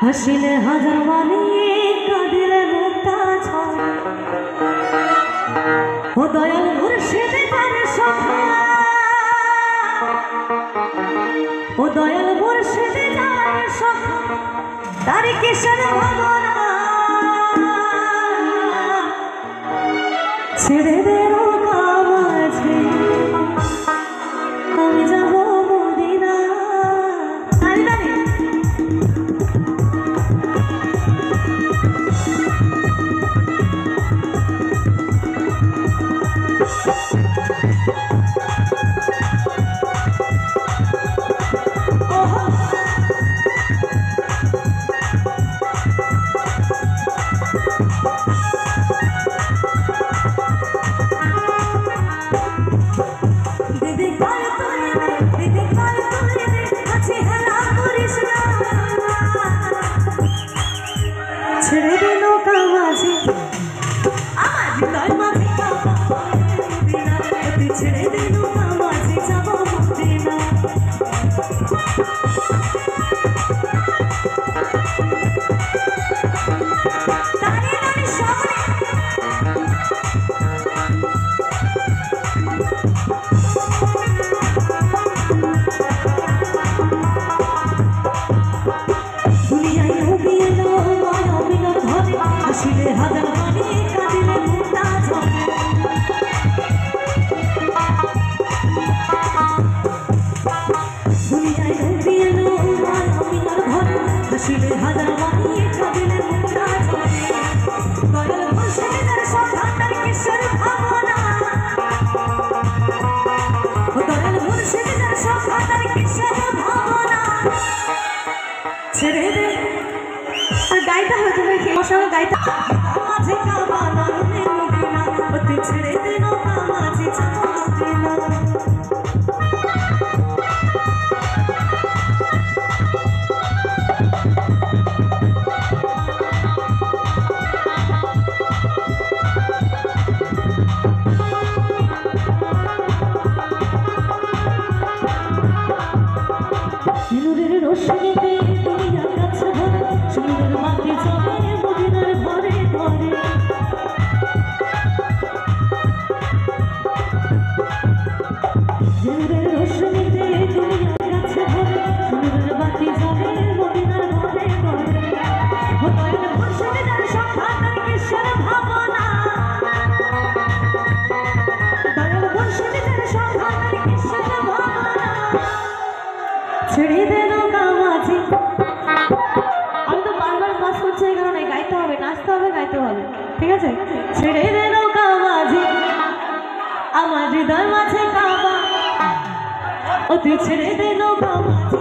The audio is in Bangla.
হাসিলে হাজার বাণী কাঁদিলে মুক্তা ঝড় ও দয়াল মুর্শিদে তার সখা ও দয়াল মুর্শিদে তার সখা তার কিশোর ভাবনা ছেড়ে দে নৌকা মাঝে আমি যাব মদিনা। ছেড়ে দে নৌকা মাঝে আমার হৃদয় মাঝে ছেড়ে দে নৌকা মাঝে যাব মদিনা। হাসিলে হাজার বাণী কাঁদিলে মুক্তা ঝড় দুনিয়ায় ডুবে এলো আমিনার ঘরে হাসিলে হাজার বাণী কাঁদিলে মুক্তা ঝড় দয়াল মুর্শিদে তার সখা তার কিশোর ভাবনা ও দয়াল মুর্শিদে তার সখা তার কিশোর ভাবনা ছেড়ে দে আর গাইতে হয়তো মশাও গাইতে মাঝে কাবা নামে মদিনা ওতে ছেড়ে দে নৌকা মাঝে যাব মদিনা। নূরের রোশনীতে দুনিয়ার কাছে ভরা সুন্দর মাটি জলে মদিনার ঘরে ঘরে নূরের রোশনীতে দুনিয়ার কাছে ভরা সুন্দর মাটি জলে মদিনার ঘরে ঘরে ও দয়াল মুর্শিদে তার সখা তার কিশোর ভাবনা দয়াল মুর্শিদে তার সখা তার কিশোর ভাবনা ছেড়ে দে নৌকা মাঝে। আমি তো বারবার কাজ করছি এই কারণে গাইতে হবে নাচতে হবে গাইতে হবে ঠিক আছে। ছেড়ে দে নৌকা মাঝে আমার হৃদয় মাঝে কাবা ও তুই ছেড়ে দে নৌকা মাঝে